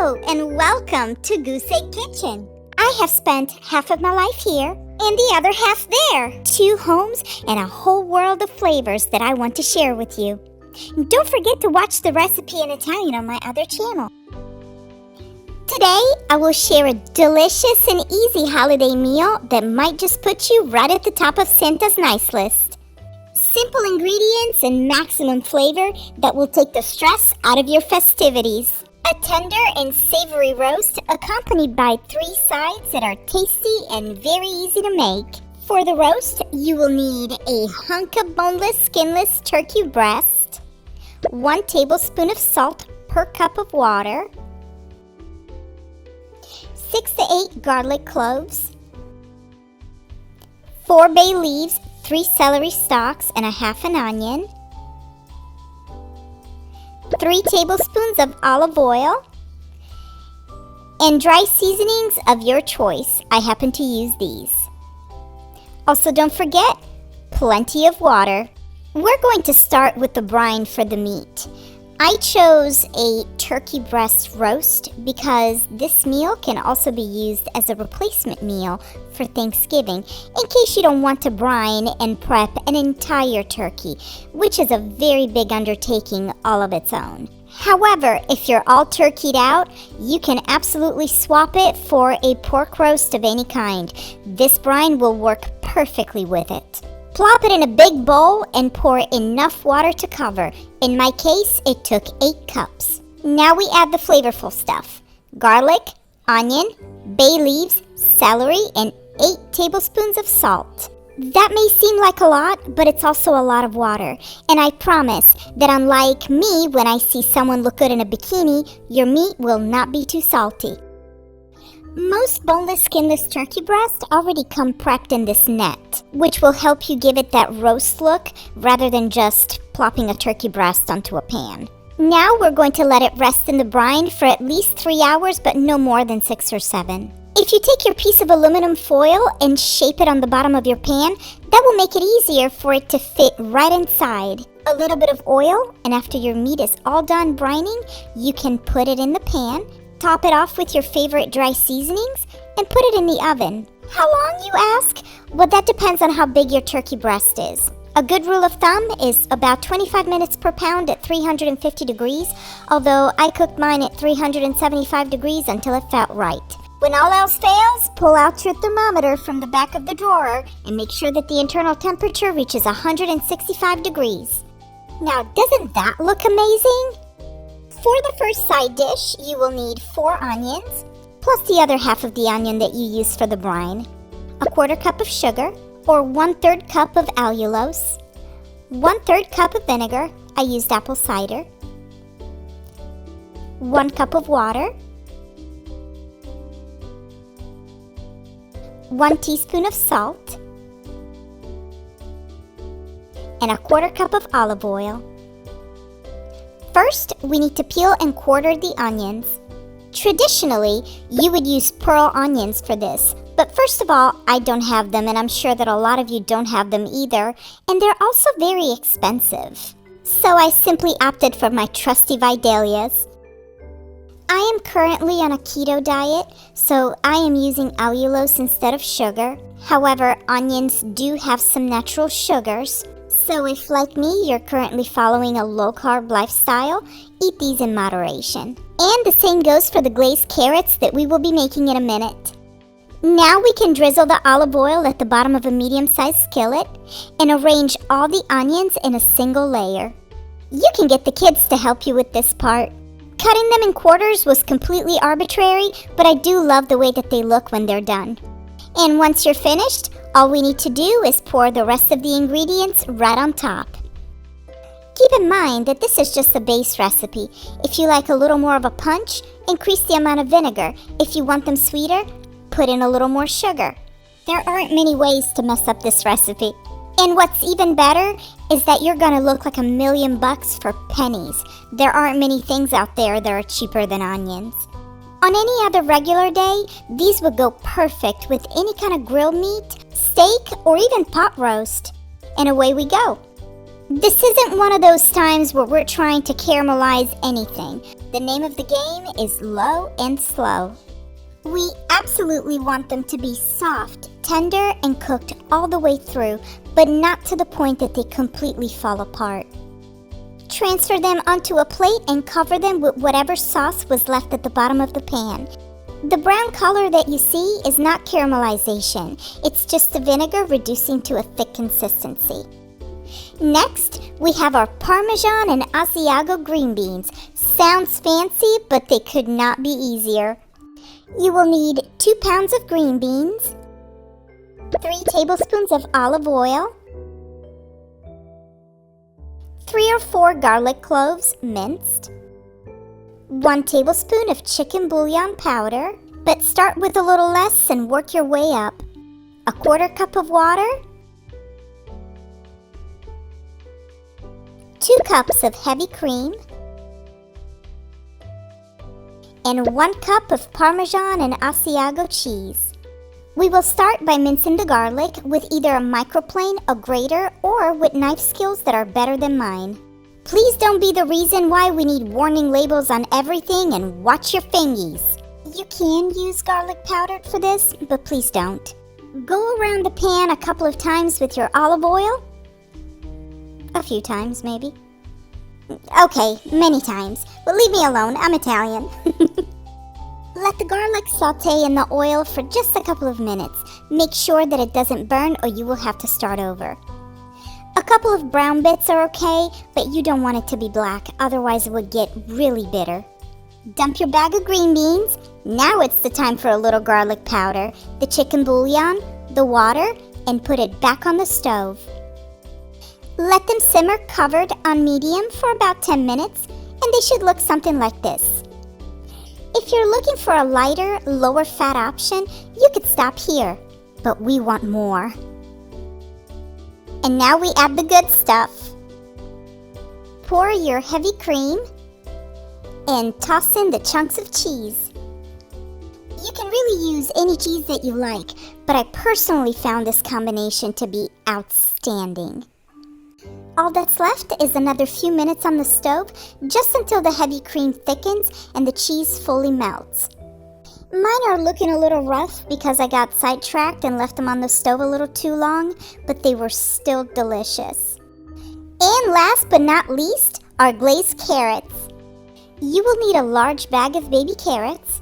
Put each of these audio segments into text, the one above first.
Hello and welcome to Goose Egg Kitchen. I have spent half of my life here and the other half there. 2 homes and a whole world of flavors that I want to share with you. And don't forget to watch the recipe in Italian on my other channel. Today, I will share a delicious and easy holiday meal that might just put you right at the top of Santa's nice list. Simple ingredients and maximum flavor that will take the stress out of your festivities. A tender and savory roast accompanied by 3 sides that are tasty and very easy to make. For the roast, you will need a hunk of boneless, skinless turkey breast, 1 tablespoon of salt per cup of water, 6 to 8 garlic cloves, 4 bay leaves, 3 celery stalks, and a half an onion, 3 tablespoons of olive oil, and dry seasonings of your choice. I happen to use these. Also, don't forget, plenty of water. We're going to start with the brine for the meat. I chose a turkey breast roast because this meal can also be used as a replacement meal for Thanksgiving in case you don't want to brine and prep an entire turkey, which is a very big undertaking all of its own. However, if you're all turkeyed out, you can absolutely swap it for a pork roast of any kind. This brine will work perfectly with it. Plop it in a big bowl and pour enough water to cover. In my case, it took 8 cups. Now we add the flavorful stuff: garlic, onion, bay leaves, celery, and 8 tablespoons of salt. That may seem like a lot, but it's also a lot of water. And I promise that unlike me, when I see someone look good in a bikini, your meat will not be too salty. Most boneless, skinless turkey breasts already come prepped in this net, which will help you give it that roast look rather than just plopping a turkey breast onto a pan. Now we're going to let it rest in the brine for at least 3 hours, but no more than 6 or 7. If you take your piece of aluminum foil and shape it on the bottom of your pan, that will make it easier for it to fit right inside. A little bit of oil, and after your meat is all done brining, you can put it in the pan, top it off with your favorite dry seasonings, and put it in the oven. How long, you ask? Well, that depends on how big your turkey breast is. A good rule of thumb is about 25 minutes per pound at 350 degrees, although I cooked mine at 375 degrees until it felt right. When all else fails, pull out your thermometer from the back of the drawer and make sure that the internal temperature reaches 165 degrees. Now, doesn't that look amazing? For the first side dish, you will need 4 onions, plus the other half of the onion that you use for the brine, a 1/4 cup of sugar, or 1/3 cup of allulose, 1/3 cup of vinegar, I used apple cider, 1 cup of water, 1 teaspoon of salt, and a 1/4 cup of olive oil. First, we need to peel and quarter the onions. Traditionally, you would use pearl onions for this, but first of all, I don't have them, and I'm sure that a lot of you don't have them either, and they're also very expensive. So I simply opted for my trusty Vidalias. I am currently on a keto diet, so I am using allulose instead of sugar. However, onions do have some natural sugars, so if, like me, you're currently following a low-carb lifestyle, eat these in moderation. And the same goes for the glazed carrots that we will be making in a minute. Now we can drizzle the olive oil at the bottom of a medium-sized skillet and arrange all the onions in a single layer. You can get the kids to help you with this part. Cutting them in quarters was completely arbitrary, but I do love the way that they look when they're done. And once you're finished, all we need to do is pour the rest of the ingredients right on top. Keep in mind that this is just the base recipe. If you like a little more of a punch, increase the amount of vinegar. If you want them sweeter, put in a little more sugar. There aren't many ways to mess up this recipe. And what's even better is that you're gonna look like $1,000,000 for pennies. There aren't many things out there that are cheaper than onions. On any other regular day, these would go perfect with any kind of grilled meat, steak, or even pot roast. And away we go. This isn't one of those times where we're trying to caramelize anything. The name of the game is low and slow. We absolutely want them to be soft, tender, and cooked all the way through, but not to the point that they completely fall apart. Transfer them onto a plate and cover them with whatever sauce was left at the bottom of the pan. The brown color that you see is not caramelization. It's just the vinegar reducing to a thick consistency. Next, we have our Parmesan and Asiago green beans. Sounds fancy, but they could not be easier. You will need 2 pounds of green beans, 3 tablespoons of olive oil, 3 or 4 garlic cloves minced, 1 tablespoon of chicken bouillon powder, but start with a little less and work your way up, a 1/4 cup of water, 2 cups of heavy cream, and 1 cup of Parmesan and Asiago cheese. We will start by mincing the garlic with either a microplane, a grater, or with knife skills that are better than mine. Please don't be the reason why we need warning labels on everything and watch your fingies. You can use garlic powder for this, but please don't. Go around the pan a couple of times with your olive oil. A few times, maybe. Okay, many times, but leave me alone, I'm Italian. Let the garlic saute in the oil for just a couple of minutes. Make sure that it doesn't burn or you will have to start over. A couple of brown bits are okay, but you don't want it to be black, otherwise it would get really bitter. Dump your bag of green beans. Now it's the time for a little garlic powder, the chicken bouillon, the water, and put it back on the stove. Let them simmer covered on medium for about 10 minutes, and they should look something like this. If you're looking for a lighter, lower fat option, you could stop here, but we want more. And now we add the good stuff. Pour your heavy cream and toss in the chunks of cheese. You can really use any cheese that you like, but I personally found this combination to be outstanding. All that's left is another few minutes on the stove, just until the heavy cream thickens and the cheese fully melts. Mine are looking a little rough because I got sidetracked and left them on the stove a little too long, but they were still delicious. And last but not least, our glazed carrots. You will need a large bag of baby carrots,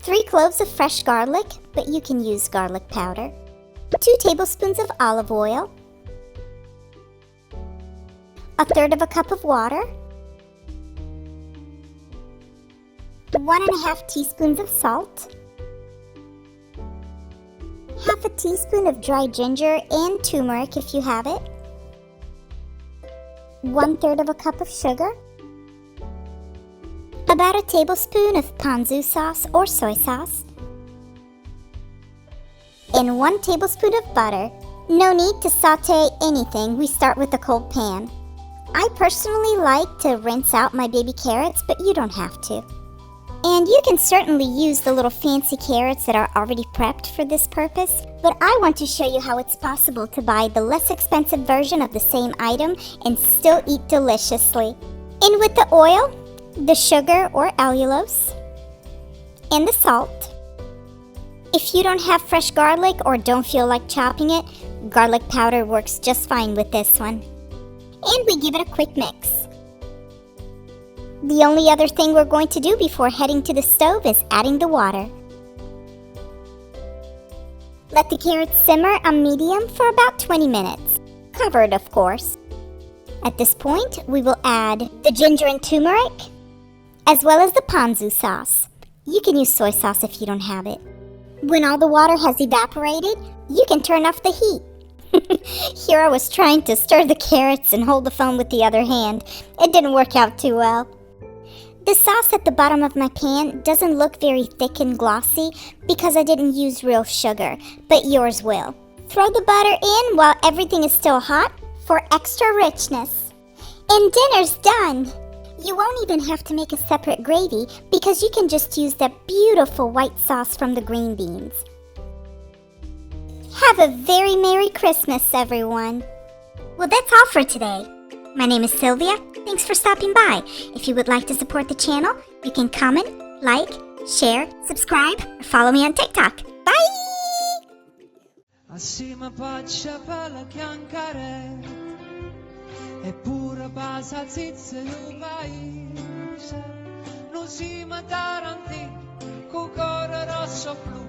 3 cloves of fresh garlic, but you can use garlic powder, 2 tablespoons of olive oil, 1/3 cup of water, 1½ teaspoons of salt, 1/2 teaspoon of dry ginger and turmeric if you have it, 1/3 cup of sugar, about a tablespoon of ponzu sauce or soy sauce, and 1 tablespoon of butter. No need to saute anything, we start with a cold pan. I personally like to rinse out my baby carrots, but you don't have to. And you can certainly use the little fancy carrots that are already prepped for this purpose, but I want to show you how it's possible to buy the less expensive version of the same item and still eat deliciously. In with the oil, the sugar or allulose, and the salt. If you don't have fresh garlic or don't feel like chopping it, garlic powder works just fine with this one. And we give it a quick mix. The only other thing we're going to do before heading to the stove is adding the water. Let the carrots simmer on medium for about 20 minutes, covered of course. At this point, we will add the ginger and turmeric, as well as the ponzu sauce. You can use soy sauce if you don't have it. When all the water has evaporated, you can turn off the heat. Here I was trying to stir the carrots and hold the phone with the other hand. It didn't work out too well. The sauce at the bottom of my pan doesn't look very thick and glossy because I didn't use real sugar, but yours will. Throw the butter in while everything is still hot for extra richness. And dinner's done! You won't even have to make a separate gravy because you can just use that beautiful white sauce from the green beans. Have a very Merry Christmas, everyone. Well, that's all for today. My name is Sylvia. Thanks for stopping by. If you would like to support the channel, you can comment, like, share, subscribe, or follow me on TikTok. Bye! Assieme paccia per la chiancare e pure passa zizze del paese non si mataranti con cuore rosso blu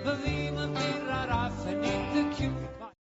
beviamo birra raffinita chiù